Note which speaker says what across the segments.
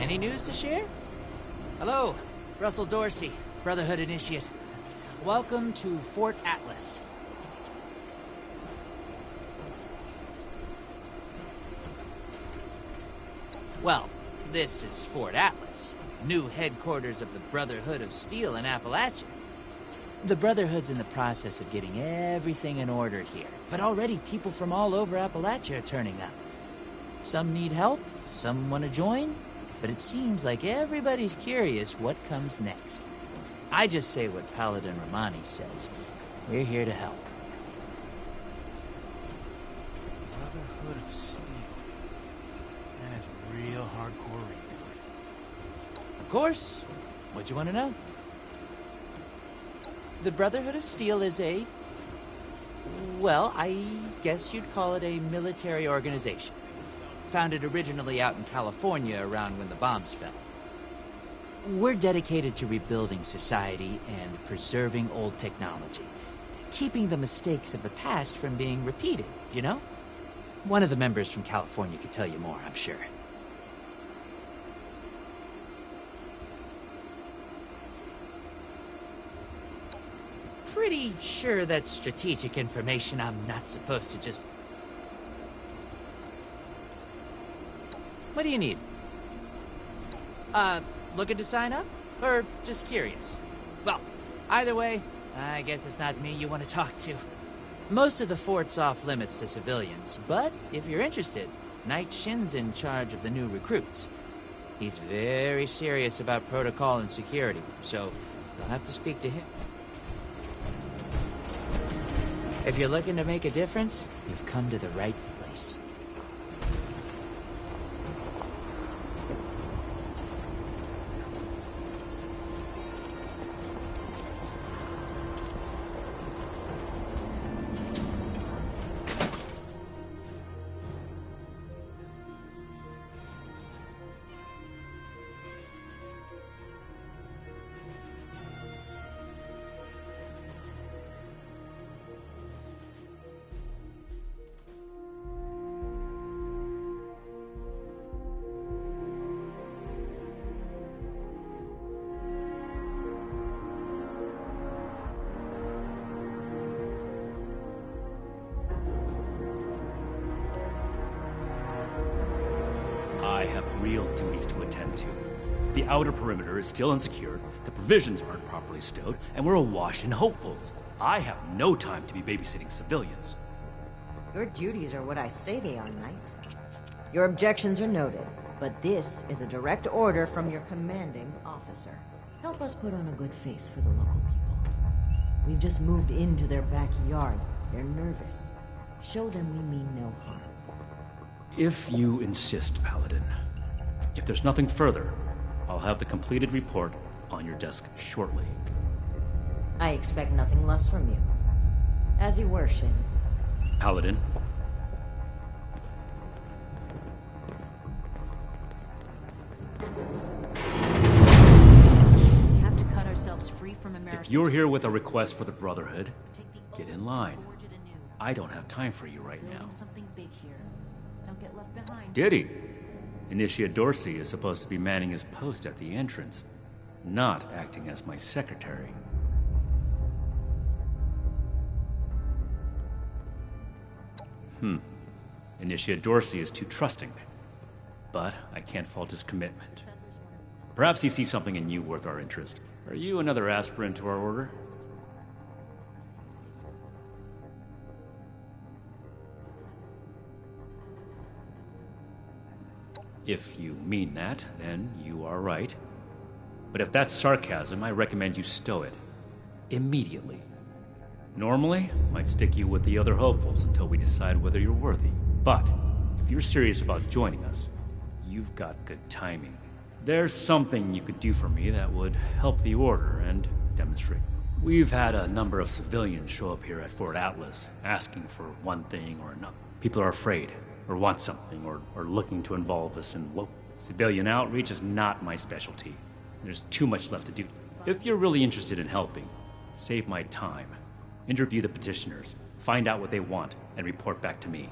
Speaker 1: Any news to share? Hello, Russell Dorsey, Brotherhood Initiate. Welcome to Fort Atlas. Well, this is Fort Atlas, new headquarters of the Brotherhood of Steel in Appalachia. The Brotherhood's in the process of getting everything in order here, but already people from all over Appalachia are turning up. Some need help, some want to join, but it seems like everybody's curious what comes next. I just say what Paladin Romani says. We're here to help.
Speaker 2: Brotherhood of Steel. Man, that's real hardcore redoing.
Speaker 1: Of course. What'd you want to know? The Brotherhood of Steel is well, I guess you'd call it a military organization. Founded originally out in California around when the bombs fell. We're dedicated to rebuilding society and preserving old technology. Keeping the mistakes of the past from being repeated, you know? One of the members from California could tell you more, I'm sure. Pretty sure that's strategic information I'm not supposed to just... What do you need? Looking to sign up? Or just curious? Well, either way, I guess it's not me you want to talk to. Most of the fort's off limits to civilians, but if you're interested, Knight Shin's in charge of the new recruits. He's very serious about protocol and security, so you'll have to speak to him. If you're looking to make a difference, you've come to the right place.
Speaker 3: I have real duties to attend to. The outer perimeter is still unsecured, the provisions aren't properly stowed, and we're awash in hopefuls. I have no time to be babysitting civilians.
Speaker 4: Your duties are what I say they are, Knight. Your objections are noted, but this is a direct order from your commanding officer. Help us put on a good face for the local people. We've just moved into their backyard. They're nervous. Show them we mean no harm.
Speaker 3: If you insist, Paladin. If there's nothing further, I'll have the completed report on your desk shortly.
Speaker 4: I expect nothing less from you. As you were, Shin.
Speaker 3: Paladin.
Speaker 5: We have to cut ourselves free from America.
Speaker 3: If you're here with a request for the Brotherhood, get in line. I don't have time for you right now.
Speaker 5: Something big here. Don't get left behind.
Speaker 3: Did he? Initiate Dorsey is supposed to be manning his post at the entrance, not acting as my secretary. Initiate Dorsey is too trusting, but I can't fault his commitment. Perhaps he sees something in you worth our interest. Are you another aspirant to our order? If you mean that, then you are right. But if that's sarcasm, I recommend you stow it. Immediately. Normally, I'd stick you with the other hopefuls until we decide whether you're worthy. But, if you're serious about joining us, you've got good timing. There's something you could do for me that would help the Order and demonstrate. We've had a number of civilians show up here at Fort Atlas, asking for one thing or another. People are afraid, or want something, or looking to involve us in civilian outreach is not my specialty. There's too much left to do. If you're really interested in helping, save my time. Interview the petitioners, find out what they want, and report back to me.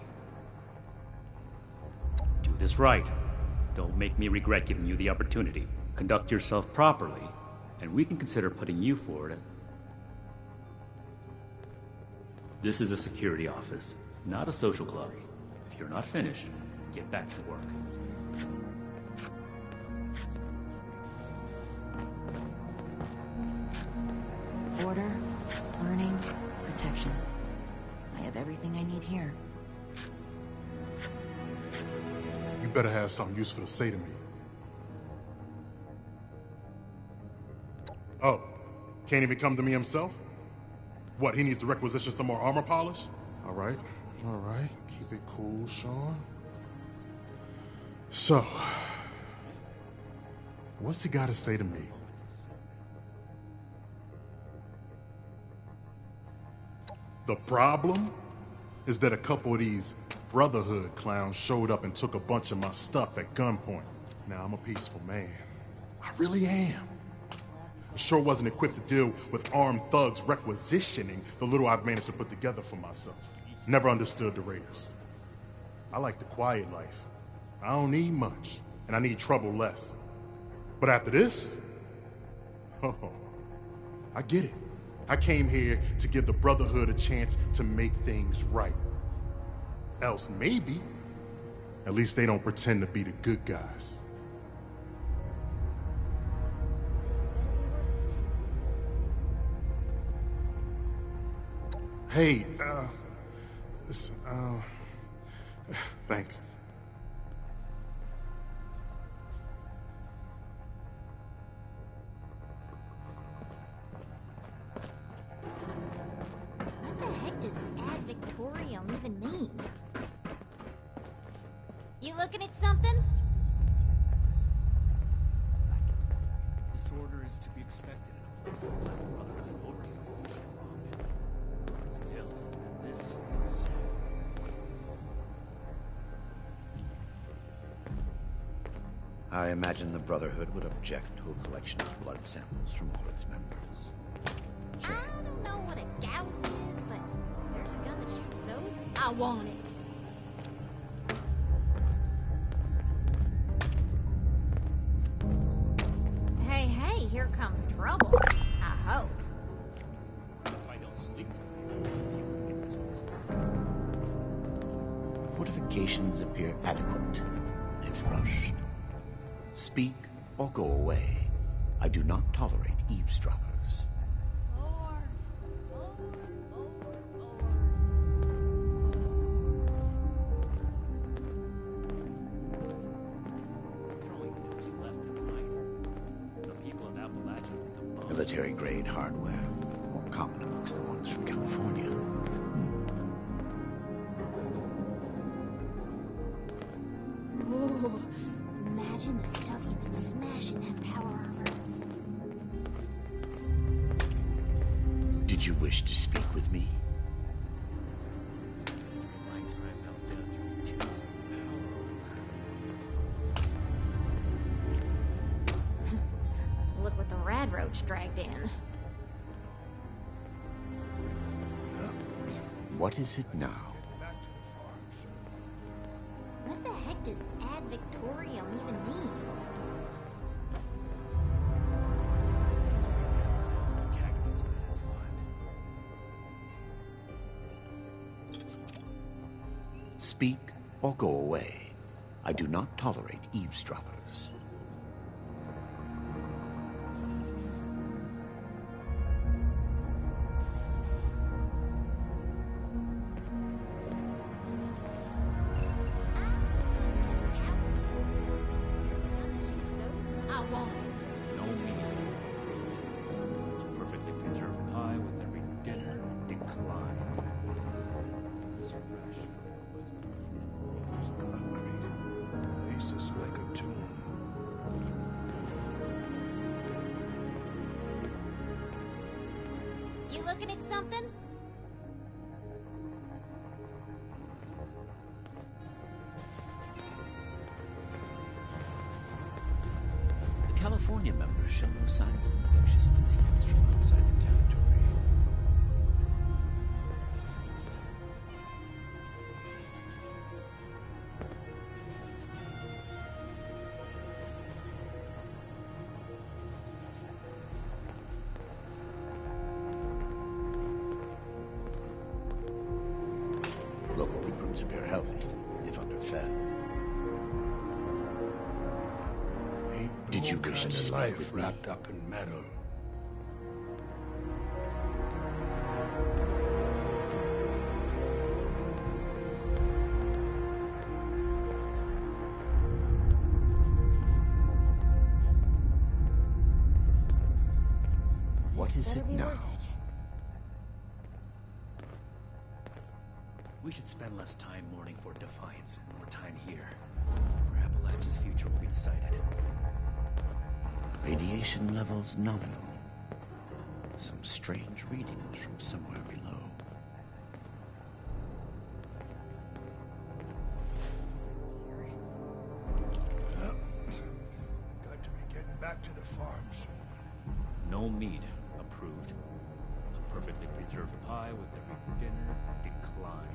Speaker 3: Do this right. Don't make me regret giving you the opportunity. Conduct yourself properly, and we can consider putting you forward. This is a security office, not a social club. If you're not finished, get back to work.
Speaker 5: Order, learning, protection. I have everything I need here.
Speaker 6: You better have something useful to say to me. Oh, can't even come to me himself? What, he needs to requisition some more armor polish? All right. Keep it cool, Sean. So, what's he got to say to me? The problem is that a couple of these Brotherhood clowns showed up and took a bunch of my stuff at gunpoint. Now, I'm a peaceful man. I really am. I sure wasn't equipped to deal with armed thugs requisitioning the little I've managed to put together for myself. Never understood the Raiders. I like the quiet life. I don't need much, and I need trouble less. But after this, oh, I get it. I came here to give the Brotherhood a chance to make things right. Else maybe, at least they don't pretend to be the good guys. Hey, thanks.
Speaker 7: What the heck does ad Victorium even mean? You looking at something?
Speaker 3: Disorder is to be expected in a place like Black Brotherhood over something wrong. Still, this is...
Speaker 8: I imagine the Brotherhood would object to a collection of blood samples from all its members.
Speaker 7: I don't know what a Gauss is, but if there's a gun that shoots those, I want it. Hey, here comes trouble. I hope.
Speaker 3: If I don't sleep tonight, you get this list.
Speaker 8: Fortifications appear adequate, if rushed. Speak or go away. I do not tolerate eavesdroppers. Military-grade hardware, more common amongst the ones from California.
Speaker 7: Ooh, imagine the stuff you could smash in that power armor.
Speaker 8: Did you wish to speak with me?
Speaker 7: Look what the rad roach dragged in.
Speaker 8: What is it now?
Speaker 7: What the heck does ad Victorium even mean?
Speaker 8: Speak or go away. I do not tolerate eavesdroppers.
Speaker 7: You looking at something?
Speaker 8: The California members show no signs of infectious disease from outside the territory. recruits appear healthy, if underfed. Did you wish to speak
Speaker 9: life
Speaker 8: with me?
Speaker 9: wrapped up in metal?
Speaker 8: What is it now?
Speaker 3: We should spend less time mourning for Defiance and more time here, where Appalachia's future will be decided.
Speaker 8: Radiation levels nominal. Some strange readings from somewhere below.
Speaker 9: Got to be getting back to the farm soon.
Speaker 3: No meat approved. A perfectly preserved pie with every dinner declined.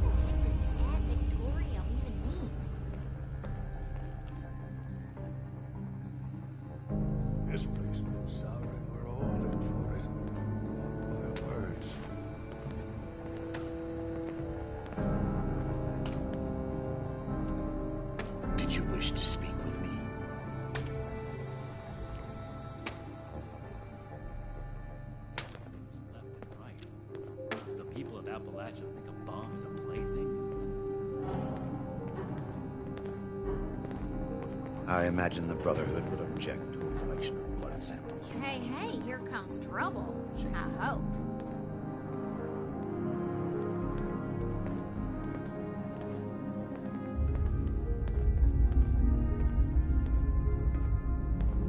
Speaker 7: What the heck does ad Victorium even mean?
Speaker 9: This place goes sour and we're all in for it. Mark my words.
Speaker 8: Did you wish to speak with me?
Speaker 3: Left and right. The people of Appalachia think a bomb is a plaything.
Speaker 8: I imagine the Brotherhood would object to a collection of blood samples.
Speaker 7: Hey, hey, here comes trouble. I hope.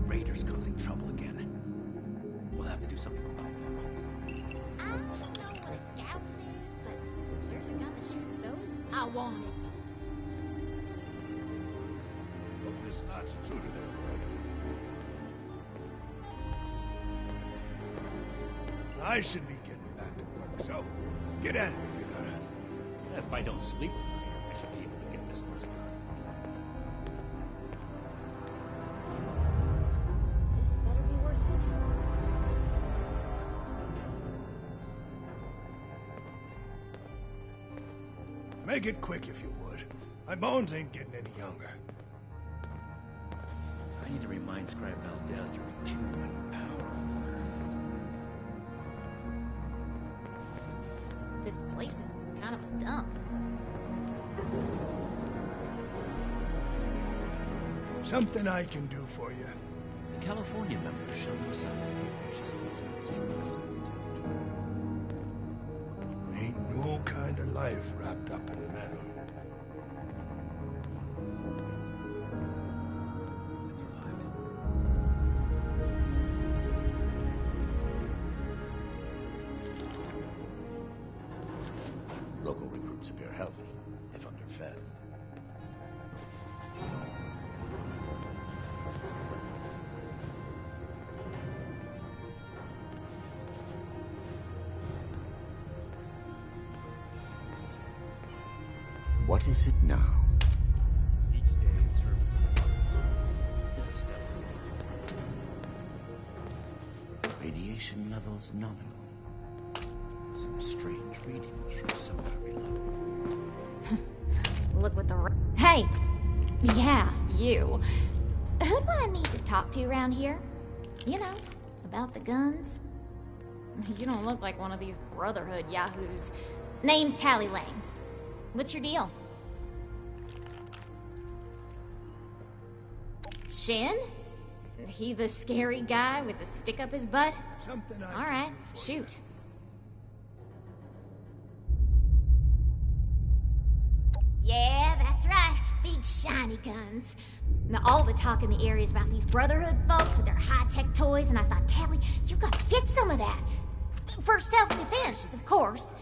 Speaker 3: Raiders causing trouble again. We'll have to do something about them.
Speaker 7: I don't know what a gauss is, but if there's a gun that shoots those, I want it.
Speaker 9: Hope this lot's true to their word. I should be getting back to work, so get at it if you're gonna.
Speaker 3: If I don't sleep tonight, I should be able to get this list done.
Speaker 7: This better be worth it.
Speaker 9: Make it quick if you would. My bones ain't getting any younger.
Speaker 3: I need to remind Scribe Valdez to retune my power.
Speaker 7: This place is kind of a dump.
Speaker 9: Something I can do for you.
Speaker 8: The California members show no signs of infectious disease from outside the territory.
Speaker 9: Ain't no kind of life wrapped up in metal.
Speaker 3: Let's revive it.
Speaker 8: Local recruits appear healthy, if underfed. What is it now?
Speaker 3: Each day in service of the Brotherhood is a step forward.
Speaker 8: Radiation levels nominal. Some strange readings from somewhere below.
Speaker 7: Look what the Hey! Yeah, you. Who do I need to talk to around here? You know, about the guns? You don't look like one of these Brotherhood yahoos. Name's Tally Lane. What's your deal? Shin? He the scary guy with the stick up his butt?
Speaker 9: Something I
Speaker 7: All
Speaker 9: can
Speaker 7: right,
Speaker 9: do for you.
Speaker 7: shoot. Yeah, that's right. Big shiny guns. Now, all the talk in the area is about these Brotherhood folks with their high-tech toys, and I thought, Tally, you gotta get some of that. For self-defense, of course.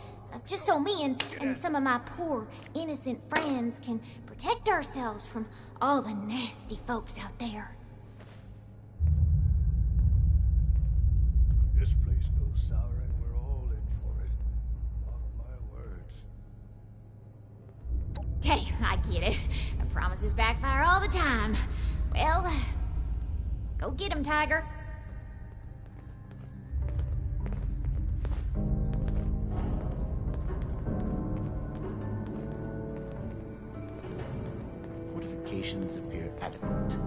Speaker 7: Just so me and some of my poor, innocent friends can protect ourselves from all the nasty folks out there.
Speaker 9: This place goes sour and we're all in for it. Mark my words.
Speaker 7: Hey, I get it. Promises backfire all the time. Well, go get him, Tiger.
Speaker 8: medications appear adequate,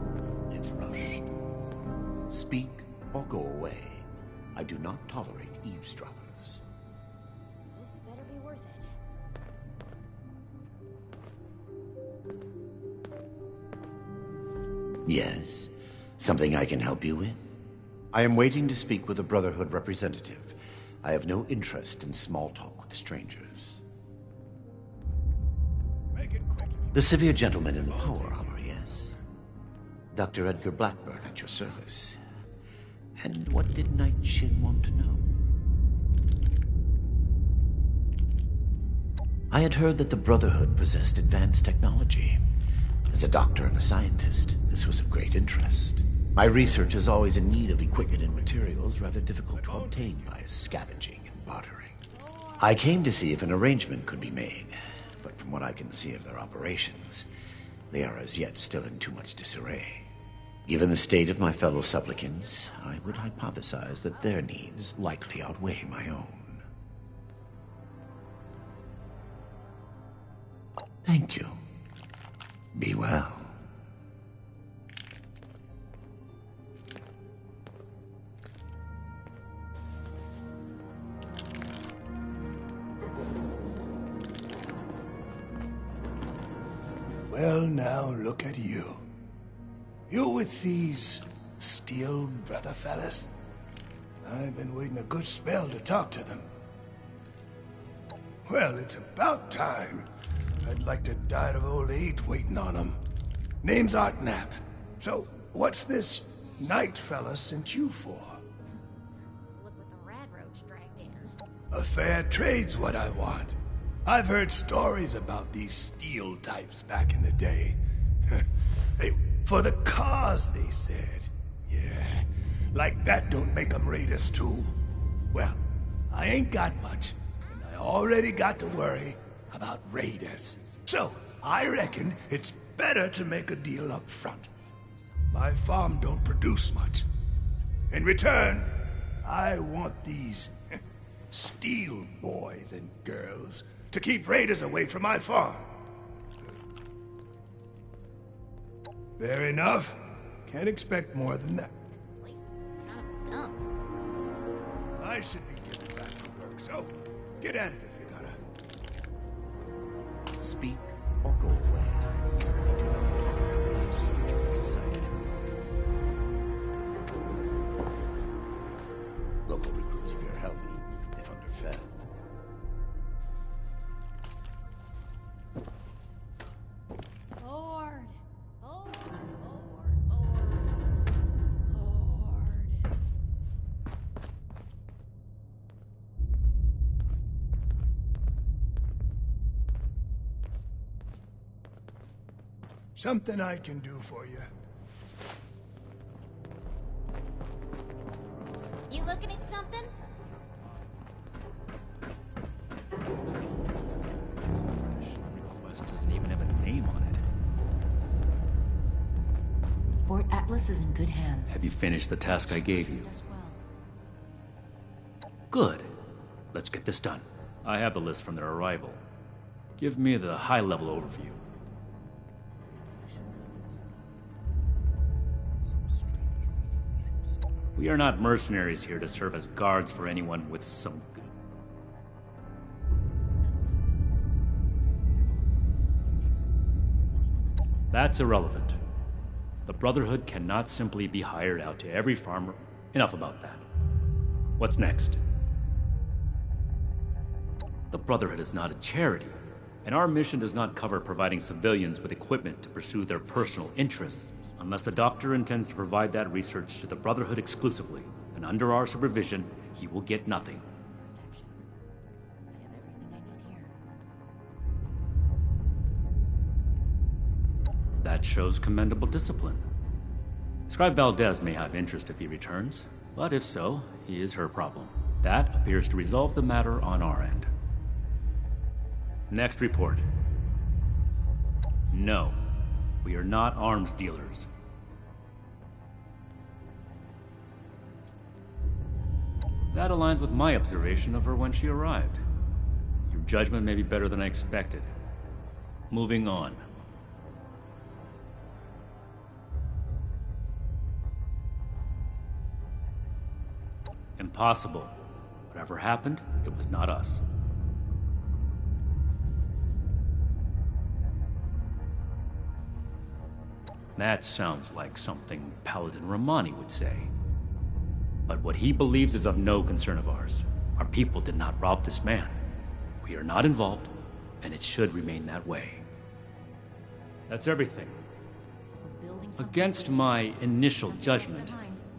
Speaker 8: if rushed. Speak or go away. I do not tolerate eavesdroppers.
Speaker 7: This better be worth it.
Speaker 8: Yes? Something I can help you with? I am waiting to speak with a Brotherhood representative. I have no interest in small talk with strangers.
Speaker 9: Make it quick.
Speaker 8: The severe gentleman in the power armor, yes? Dr. Edgar Blackburn at your service. And what did Knight Shin want to know? I had heard that the Brotherhood possessed advanced technology. As a doctor and a scientist, this was of great interest. My research is always in need of equipment and materials rather difficult to obtain by scavenging and bartering. I came to see if an arrangement could be made, but from what I can see of their operations, they are as yet still in too much disarray. Given the state of my fellow supplicants, I would hypothesize that their needs likely outweigh my own. Thank you. Be well.
Speaker 9: Well, now look at you. You with these Steel brother fellas? I've been waiting a good spell to talk to them. Well, it's about time. I'd like to die of old age waiting on them. Name's Art Knapp. So, what's this Knight fella sent you for?
Speaker 7: Look what the rad roach dragged in.
Speaker 9: A fair trade's what I want. I've heard stories about these Steel types back in the day. They, for the cause, they said. Yeah, like that don't make them raiders too. Well, I ain't got much, and I already got to worry about raiders. So, I reckon it's better to make a deal up front. My farm don't produce much. In return, I want these Steel boys and girls to keep raiders away from my farm. Fair enough. Can't expect more than that.
Speaker 7: This place is kind of a dump.
Speaker 9: I should be getting back to work, so get at it if you're gonna.
Speaker 8: Speak or go away. I do not tolerate legislature society. Local recruits appear healthy, if underfed.
Speaker 7: Lord. Lord.
Speaker 9: Something I can do for you.
Speaker 7: You looking at something?
Speaker 3: Request doesn't even have a name on it.
Speaker 5: Fort Atlas is in good hands.
Speaker 3: Have you finished the task I gave you?
Speaker 5: As well.
Speaker 3: Good. Let's get this done. I have the list from their arrival. Give me the high-level overview. We are not mercenaries here to serve as guards for anyone with some... That's irrelevant. The Brotherhood cannot simply be hired out to every farmer. Enough about that. What's next? The Brotherhood is not a charity, and our mission does not cover providing civilians with equipment to pursue their personal interests, unless the Doctor intends to provide that research to the Brotherhood exclusively, and under our supervision, he will get nothing.
Speaker 5: Protection. I have everything I need here.
Speaker 3: That shows commendable discipline. Scribe Valdez may have interest if he returns, but if so, he is her problem. That appears to resolve the matter on our end. Next report. No, we are not arms dealers. That aligns with my observation of her when she arrived. Your judgment may be better than I expected. Moving on. impossible. Whatever happened, it was not us. That sounds like something Paladin Romani would say. But what he believes is of no concern of ours. Our people did not rob this man. We are not involved, and it should remain that way. That's everything. Against my initial judgment,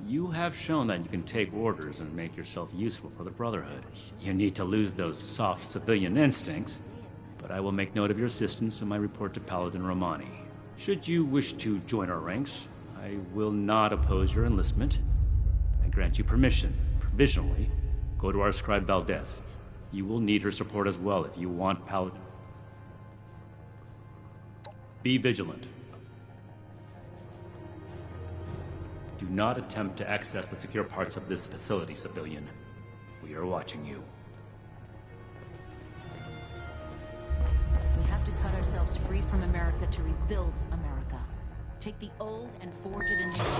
Speaker 3: you have shown that you can take orders and make yourself useful for the Brotherhood. You need to lose those soft civilian instincts, but I will make note of your assistance in my report to Paladin Romani. Should you wish to join our ranks, I will not oppose your enlistment. I grant you permission, provisionally. Go to our scribe Valdez. You will need her support as well if you want Paladin. Be vigilant. Do not attempt to access the secure parts of this facility, civilian. We are watching you.
Speaker 5: We have to cut ourselves free from America to rebuild America. Take the old and forge it into...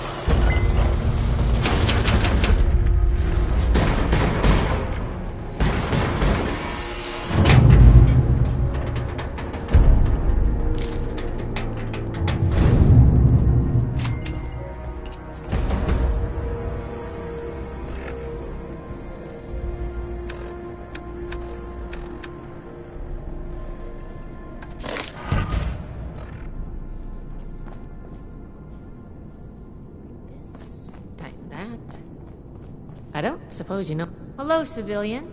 Speaker 10: I don't suppose you know... Hello, civilian.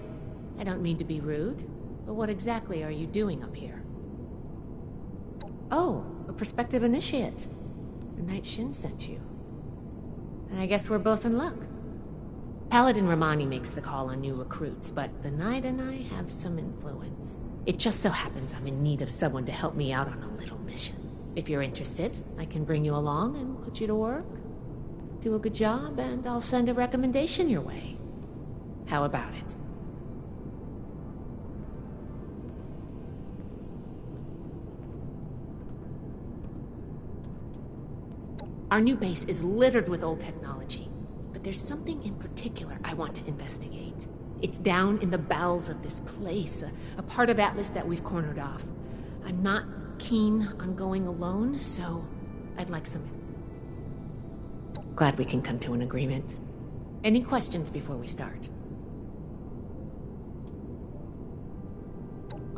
Speaker 10: I don't mean to be rude, but what exactly are you doing up here? Oh, a prospective initiate. The Knight Shin sent you. And I guess we're both in luck. Paladin Romani makes the call on new recruits, but the Knight and I have some influence. It just so happens I'm in need of someone to help me out on a little mission. If you're interested, I can bring you along and put you to work. Do a good job, and I'll send a recommendation your way. How about it? Our new base is littered with old technology, but there's something in particular I want to investigate. It's down in the bowels of this place, a part of Atlas that we've cornered off. I'm not keen on going alone, so I'd like some... Glad we can come to an agreement. Any questions before we start?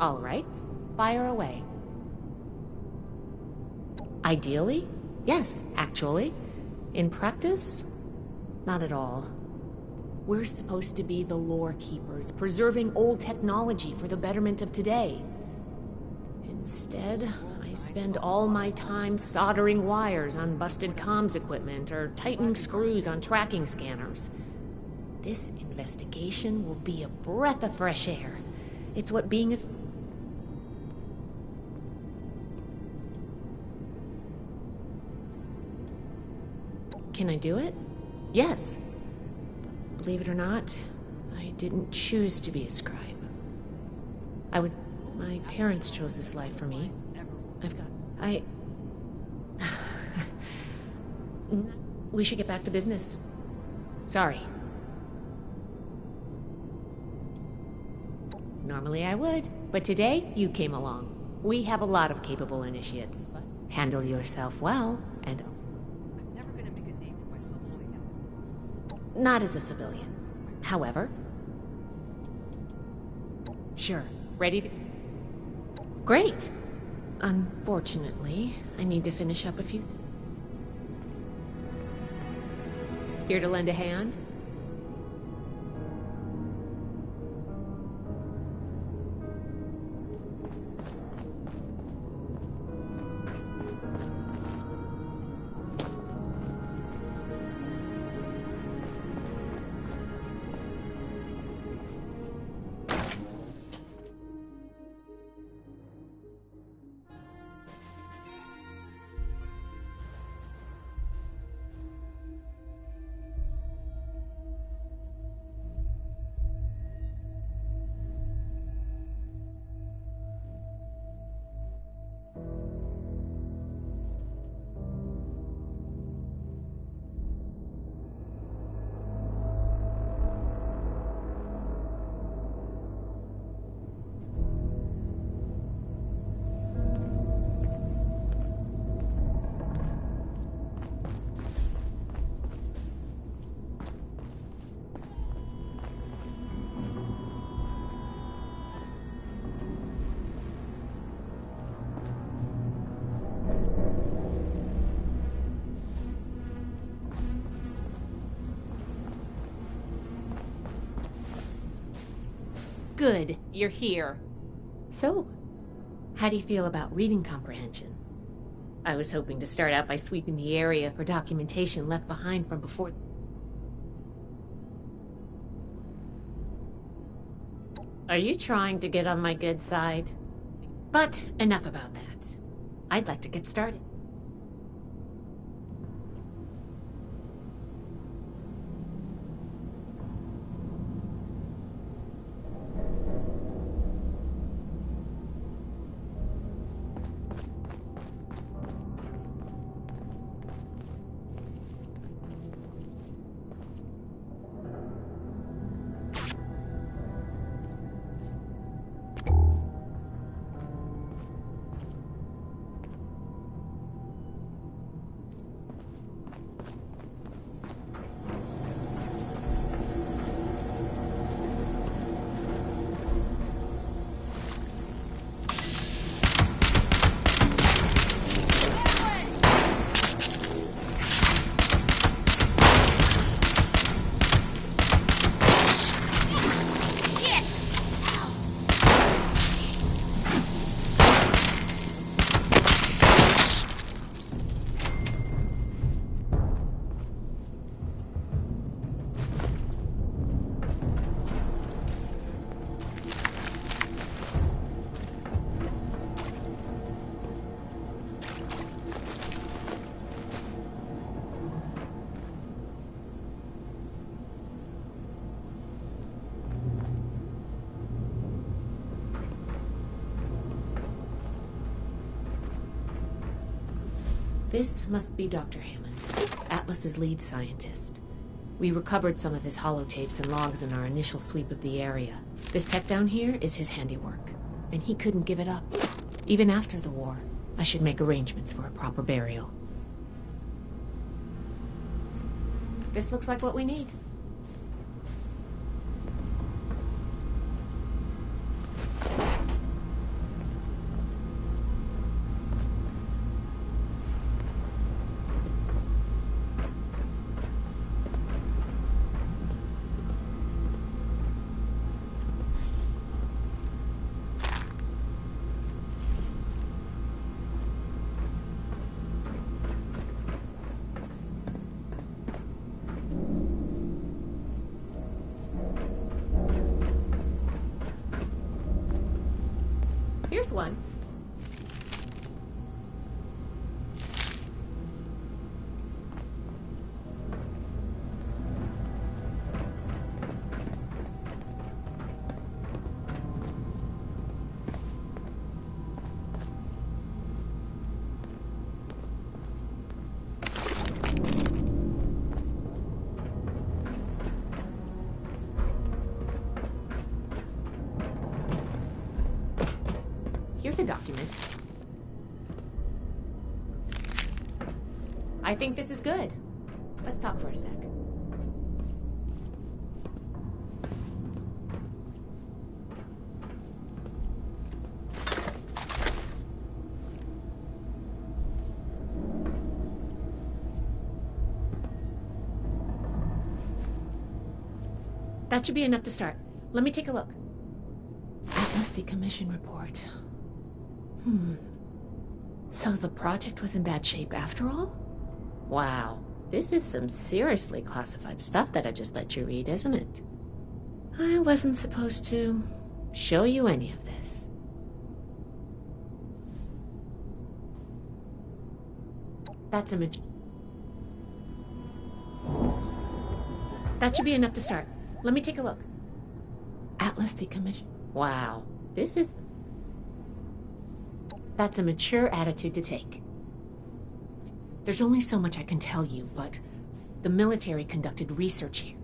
Speaker 10: All right, fire away. Ideally, yes, actually. In practice, not at all. We're supposed to be the lore keepers, preserving old technology for the betterment of today. Instead, I spend all my time soldering wires on busted comms equipment or tightening screws on tracking scanners. This investigation will be a breath of fresh air. It's what being a... Can I do it? Yes. Believe it or not, I didn't choose to be a scribe. My parents chose this life for me. We should get back to business. Sorry. Normally I would, but today you came along. We have a lot of capable initiates, but handle yourself well, and...
Speaker 11: I'm never gonna make a name for myself holding out.
Speaker 10: Not as a civilian. However... Sure. Ready to... Great! Unfortunately, I need to finish up a few... Here to lend a hand? Good, you're here. So, how do you feel about reading comprehension? I was hoping to start out by sweeping the area for documentation left behind from before. Are you trying to get on my good side? But enough about that. I'd like to get started. This must be Dr. Hammond, Atlas's lead scientist. We recovered some of his holotapes and logs in our initial sweep of the area. This tech down here is his handiwork, and he couldn't give it up. Even after the war, I should make arrangements for a proper burial. This looks like what we need. Here's one. Here's a document. I think this is good. Let's talk for a sec. That should be enough to start. Let me take a look. Atlas decommission report. So the project was in bad shape after all? Wow, this is some seriously classified stuff that I just let you read, isn't it? I wasn't supposed to show you any of this. That's that should be enough to start. Let me take a look. Atlas decommission. Wow, this is... That's a mature attitude to take. There's only so much I can tell you, but the military conducted research here.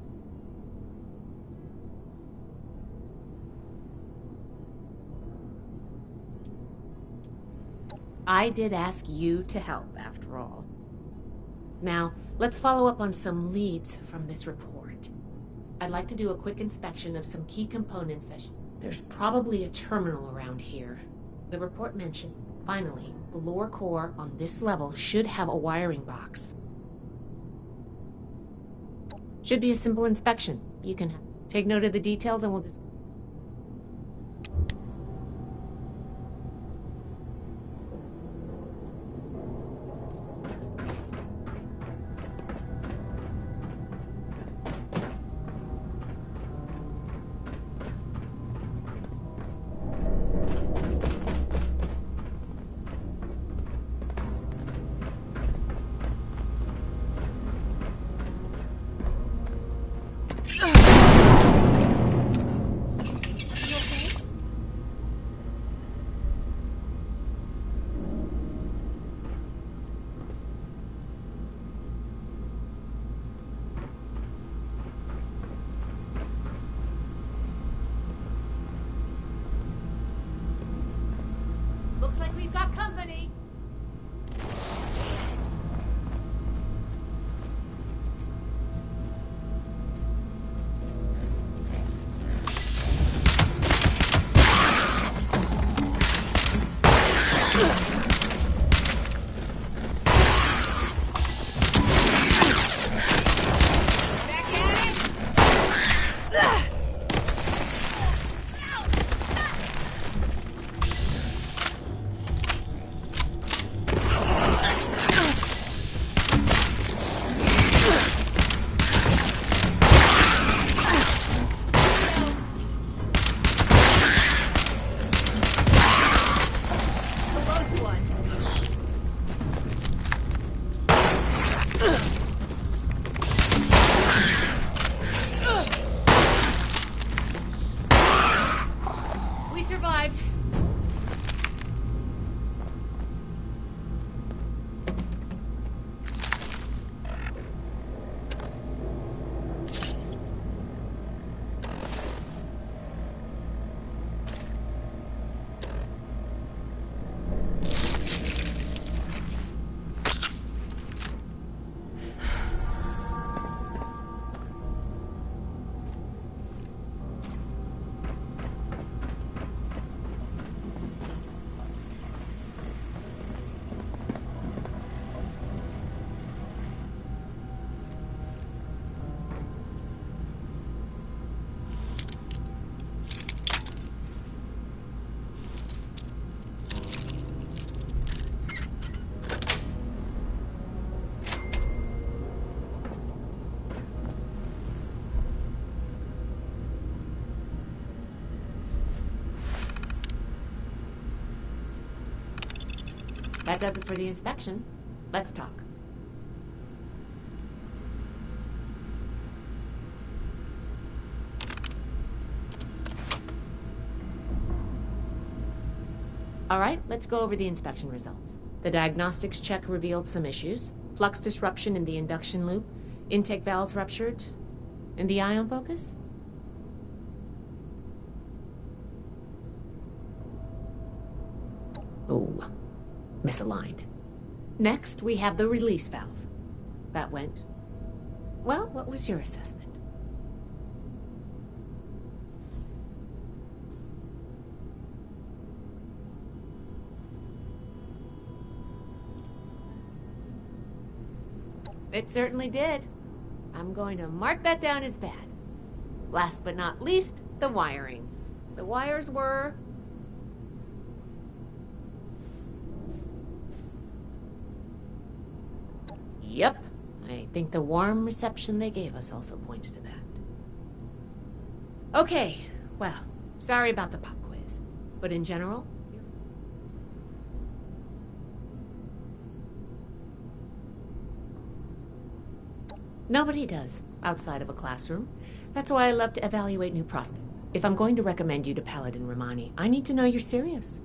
Speaker 10: I did ask you to help, after all. Now, let's follow up on some leads from this report. I'd like to do a quick inspection of some key components that there's probably a terminal around here. The report mentioned, finally, the lower core on this level should have a wiring box. Should be a simple inspection. You can take note of the details and we'll just...
Speaker 5: got company.
Speaker 10: That does it for the inspection. Let's talk. All right, let's go over the inspection results. The diagnostics check revealed some issues. Flux disruption in the induction loop, intake valves ruptured, and the ion focus? Oh, misaligned. Next, we have the release valve. That went... Well, what was your assessment? It certainly did. I'm going to mark that down as bad. Last but not least, the wiring. The wires were... Yep. I think the warm reception they gave us also points to that. Okay, well, sorry about the pop quiz, but in general... Nobody does, outside of a classroom. That's why I love to evaluate new prospects. If I'm going to recommend you to Paladin Romani, I need to know you're serious.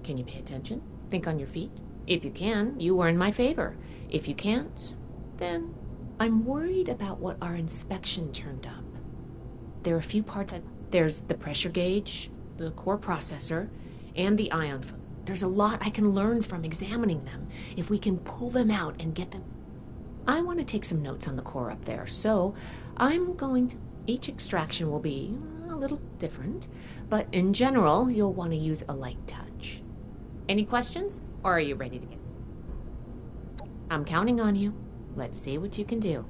Speaker 10: Can you pay attention? Think on your feet? If you can, you earn my favor. If you can't, then I'm worried about what our inspection turned up. There are a few parts. There's the pressure gauge, the core processor, and the ion. There's a lot I can learn from examining them if we can pull them out and get them. I want to take some notes on the core up there, so I'm going to... Each extraction will be a little different, but in general, you'll want to use a light touch. Any questions, or are you ready to get... I'm counting on you. Let's see what you can do.